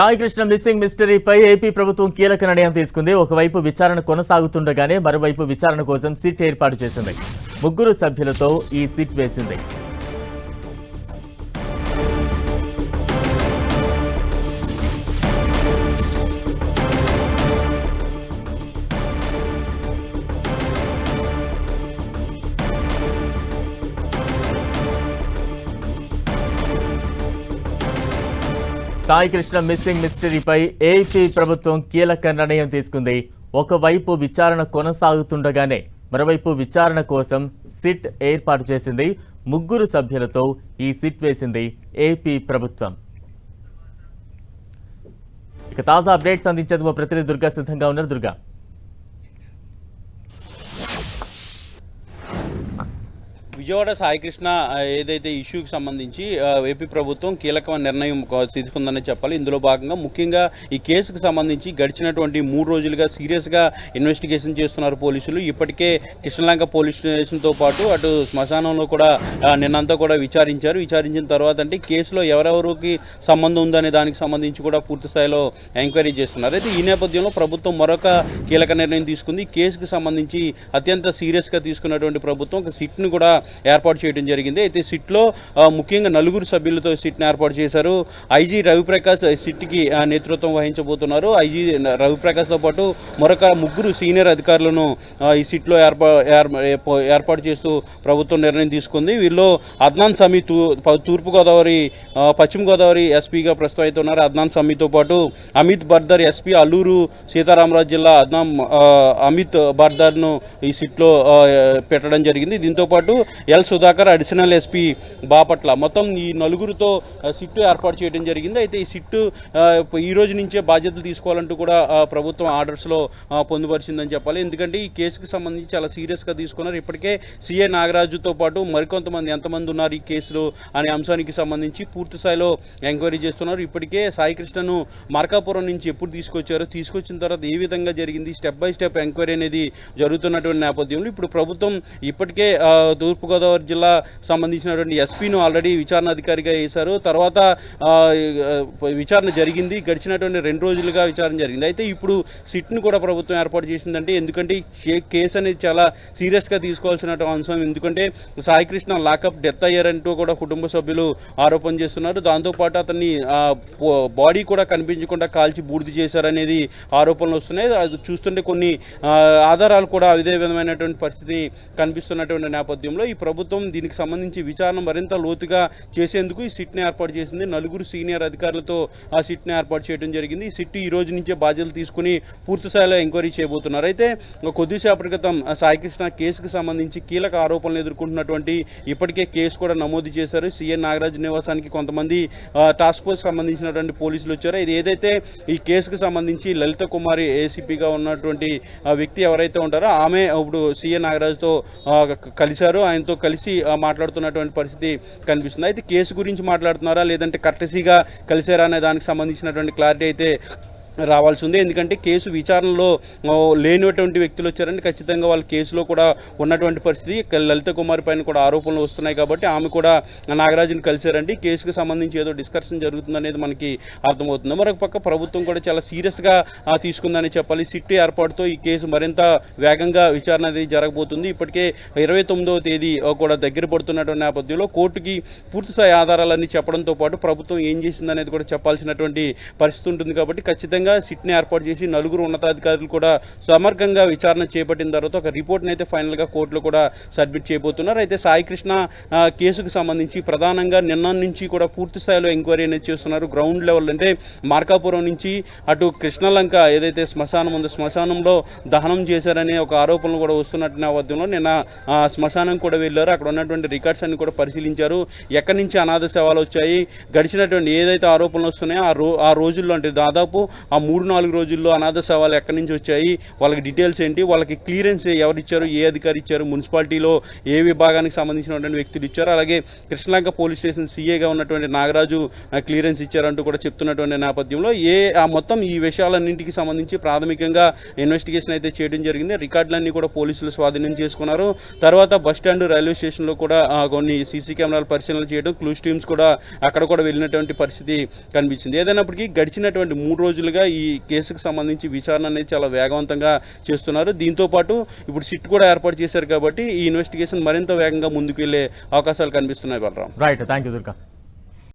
Saikrishna missing మిస్టరీపై AP ప్రభుత్వం కీలక నిర్ణయం తీసుకుంది. ఒకవైపు విచారణ కొనసాగుతుండగానే మరోవైపు విచారణ కోసం సిట్ ఏర్పాటు చేసింది. 3 సభ్యులతో ఈ సిట్ వేసింది. సాయికృష్ణ మిస్సింగ్ మిస్టరీపై ఏపీ ప్రభుత్వం కీలక నిర్ణయం తీసుకుంది. ఒకవైపు విచారణ కొనసాగుతుండగానే మరోవైపు విచారణ కోసం సిట్ ఏర్పాటు చేసింది. 3 సభ్యులతో ఈ సిట్ వేసింది ఏపీ ప్రభుత్వం. ఇక తాజా అప్డేట్స్ అందించేందుకు ప్రతినిధి దుర్గా సిద్ధంగా ఉన్నారు. దుర్గా, విజయవాడ సాయికృష్ణ ఏదైతే ఇష్యూకి సంబంధించి ఏపీ ప్రభుత్వం కీలకమైన నిర్ణయం తీసుకుందని చెప్పాలి. ఇందులో భాగంగా ముఖ్యంగా ఈ కేసుకు సంబంధించి గడిచినటువంటి 3 రోజులుగా సీరియస్గా ఇన్వెస్టిగేషన్ చేస్తున్నారు పోలీసులు. ఇప్పటికే కృష్ణలంక పోలీస్ స్టేషన్తో పాటు అటు శ్మశానంలో కూడా నిన్నంతా కూడా విచారించిన తర్వాత అంటే కేసులో ఎవరెవరికి సంబంధం ఉందనే దానికి సంబంధించి కూడా పూర్తి స్థాయిలో ఎంక్వైరీ చేస్తున్నారు. అయితే ఈ నేపథ్యంలో ప్రభుత్వం మరొక కీలక నిర్ణయం తీసుకుంది. కేసుకు సంబంధించి అత్యంత సీరియస్గా తీసుకున్నటువంటి ప్రభుత్వం ఒక సిట్ను కూడా ఏర్పాటు చేయడం జరిగింది. అయితే సిట్లో ముఖ్యంగా 4 సభ్యులతో సిట్ని ఏర్పాటు చేశారు. ఐజీ రవిప్రకాష్ సిట్కి నేతృత్వం వహించబోతున్నారు. ఐజీ రవిప్రకాష్తో పాటు మరొక 3 సీనియర్ అధికారులను ఈ సిట్లో ఏర్పాటు చేస్తూ ప్రభుత్వం నిర్ణయం తీసుకుంది. వీళ్ళు అద్నాన్ సమీ తూర్పుగోదావరి పశ్చిమ గోదావరి ఎస్పీగా ప్రస్తుతం అయితే ఉన్నారు. అద్నాన్ సమీతో పాటు అమిత్ బర్దర్ ఎస్పీ అల్లూరు సీతారామరాజు జిల్లా అమిత్ బర్దర్ను ఈ సిట్లో పెట్టడం జరిగింది. దీంతో పాటు L Sudhakar additional SP Bapatla మొత్తం ఈ 4తో సిట్టు ఏర్పాటు చేయడం జరిగింది. అయితే ఈ సిట్టు ఈ రోజు నుంచే బాధ్యతలు తీసుకోవాలంటూ కూడా ప్రభుత్వం ఆర్డర్స్లో పొందుపరిచిందని చెప్పాలి. ఎందుకంటే ఈ కేసుకు సంబంధించి చాలా సీరియస్గా తీసుకున్నారు. ఇప్పటికే సిఐ నాగరాజుతో పాటు మరికొంతమంది ఎంతమంది ఉన్నారు ఈ కేసులో అనే అంశానికి సంబంధించి పూర్తి స్థాయిలో ఎంక్వైరీ చేస్తున్నారు. ఇప్పటికే సాయికృష్ణను మార్కాపురం నుంచి ఎప్పుడు తీసుకొచ్చిన తర్వాత ఏ విధంగా జరిగింది స్టెప్ బై స్టెప్ ఎంక్వైరీ అనేది జరుగుతున్నటువంటి నేపథ్యంలో ఇప్పుడు ప్రభుత్వం ఇప్పటికే తూర్పుగోదావరి జిల్లా సంబంధించినటువంటి ఎస్పీను ఆల్రెడీ విచారణ అధికారిగా వేశారు. తర్వాత విచారణ జరిగింది. గడిచినటువంటి 2 రోజులుగా విచారణ జరిగింది. అయితే ఇప్పుడు సిట్ను కూడా ప్రభుత్వం ఏర్పాటు చేసిందంటే ఎందుకంటే కేసు అనేది చాలా సీరియస్గా తీసుకోవాల్సిన అంశం. ఎందుకంటే సాయికృష్ణ లాకప్ డెత్ అయ్యారంటూ కూడా కుటుంబ సభ్యులు ఆరోపణ చేస్తున్నారు. దాంతోపాటు అతన్ని బాడీ కూడా కనిపించకుండా కాల్చి బూడిద చేశారనేది ఆరోపణలు వస్తున్నాయి. అది చూస్తుంటే కొన్ని ఆధారాలు కూడా అదే విధమైనటువంటి పరిస్థితి కనిపిస్తున్నటువంటి నేపథ్యంలో ఈ ప్రభుత్వం దీనికి సంబంధించి విచారణ మరింత లోతుగా చేసేందుకు ఈ సిట్ని ఏర్పాటు చేసింది. 4 సీనియర్ అధికారులతో ఆ సిట్ని ఏర్పాటు చేయడం జరిగింది. ఈ సిట్ ఈ రోజు నుంచే బాధ్యతలు తీసుకుని పూర్తి స్థాయిలో ఎంక్వైరీ చేయబోతున్నారు. అయితే కొద్దిసేపటి క్రితం సాయికృష్ణ కేసుకు సంబంధించి కీలక ఆరోపణలు ఎదుర్కొంటున్నటువంటి ఇప్పటికే కేసు కూడా నమోదు చేశారు. సిఎన్ నాగరాజు నివాసానికి కొంతమంది టాస్క్ ఫోర్స్ సంబంధించినటువంటి పోలీసులు వచ్చారు. ఇది ఏదైతే ఈ కేసుకు సంబంధించి లలిత కుమారి ఏసీపీగా ఉన్నటువంటి వ్యక్తి ఎవరైతే ఉంటారో ఆమె ఇప్పుడు సిఎన్ నాగరాజుతో కలిశారు. ఆయనతో కలిసి మాట్లాడుతున్నటువంటి పరిస్థితి కనిపిస్తుంది. అయితే కేసు గురించి మాట్లాడుతున్నారా లేదంటే కర్టసీగా కలిశారా అనే దానికి సంబంధించినటువంటి క్లారిటీ అయితే రావాల్సి ఉంది. ఎందుకంటే కేసు విచారణలో లేనటువంటి వ్యక్తులు వచ్చారంటే ఖచ్చితంగా వాళ్ళ కేసులో కూడా ఉన్నటువంటి పరిస్థితి. లలిత కుమారి పైన కూడా ఆరోపణలు వస్తున్నాయి కాబట్టి ఆమె కూడా నాగరాజుని కలిశారండి. కేసుకు సంబంధించి ఏదో డిస్కషన్ జరుగుతుందనేది మనకి అర్థమవుతుంది. మరొక పక్క ప్రభుత్వం కూడా చాలా సీరియస్గా తీసుకుందని చెప్పాలి. సిట్ ఏర్పాటుతో ఈ కేసు మరింత వేగంగా విచారణ అనేది జరగబోతుంది. ఇప్పటికే 29వ తేదీ కూడా దగ్గర పడుతున్నటువంటి నేపథ్యంలో కోర్టుకి పూర్తిస్థాయి ఆధారాలన్నీ చెప్పడంతో పాటు ప్రభుత్వం ఏం చేసిందనేది కూడా చెప్పాల్సినటువంటి పరిస్థితి ఉంటుంది. కాబట్టి ఖచ్చితంగా సిట్ని ఏర్పాటు చేసి 4 ఉన్నతాధికారులు కూడా సమగ్రంగా విచారణ చేపట్టిన తర్వాత ఒక రిపోర్ట్ని అయితే ఫైనల్గా కోర్టులో కూడా సబ్మిట్ చేయబోతున్నారు. అయితే సాయికృష్ణ కేసుకు సంబంధించి ప్రధానంగా నిన్న నుంచి కూడా పూర్తి స్థాయిలో ఎంక్వైరీ అనేది చేస్తున్నారు. గ్రౌండ్ లెవెల్ అంటే మార్కాపురం నుంచి అటు కృష్ణలంక ఏదైతే శ్మశానం ఉందో శ్మశానంలో దహనం చేశారనే ఒక ఆరోపణలు కూడా వస్తున్నట్టు నేపథ్యంలో నిన్న శ్మశానం కూడా వెళ్ళారు. అక్కడ ఉన్నటువంటి రికార్డ్స్ అన్ని కూడా పరిశీలించారు. ఎక్కడి నుంచి అనాథ శవాలు వచ్చాయి, గడిచినటువంటి ఏదైతే ఆరోపణలు వస్తున్నాయో ఆ రోజుల్లో అంటే దాదాపు ఆ 3-4 రోజుల్లో అనాథ శవాలు ఎక్కడి నుంచి వచ్చాయి, వాళ్ళకి డీటెయిల్స్ ఏంటి, వాళ్ళకి క్లియరెన్స్ ఎవరు ఇచ్చారు, ఏ అధికారి ఇచ్చారు, మున్సిపాలిటీలో ఏ విభాగానికి సంబంధించినటువంటి వ్యక్తులు ఇచ్చారు, అలాగే కృష్ణలంక పోలీస్ స్టేషన్ సీఏగా ఉన్నటువంటి నాగరాజు క్లియరెన్స్ ఇచ్చారంటూ కూడా చెప్తున్నటువంటి నేపథ్యంలో మొత్తం ఈ విషయాలన్నింటికి సంబంధించి ప్రాథమికంగా ఇన్వెస్టిగేషన్ అయితే చేయడం జరిగింది. రికార్డులన్నీ కూడా పోలీసులు స్వాధీనం చేసుకున్నారు. తర్వాత బస్టాండ్, రైల్వే స్టేషన్లో కూడా కొన్ని సీసీ కెమెరాల పరిశీలన చేయడం, క్లూస్ టీమ్స్ కూడా అక్కడ కూడా వెళ్ళినటువంటి పరిస్థితి కనిపించింది. ఏదైనప్పటికీ గడిచినటువంటి 3 రోజులుగా ఈ కేసుకు సంబంధించి విచారణ అనేది చాలా వేగవంతంగా చేస్తున్నారు. దీంతో పాటు ఇప్పుడు సిట్ కూడా ఏర్పాటు చేశారు కాబట్టి ఈ ఇన్వెస్టిగేషన్ మరింత వేగంగా ముందుకు వెళ్లే అవకాశాలు కనిపిస్తున్నాయి. Balaram. Right, thank you Durga.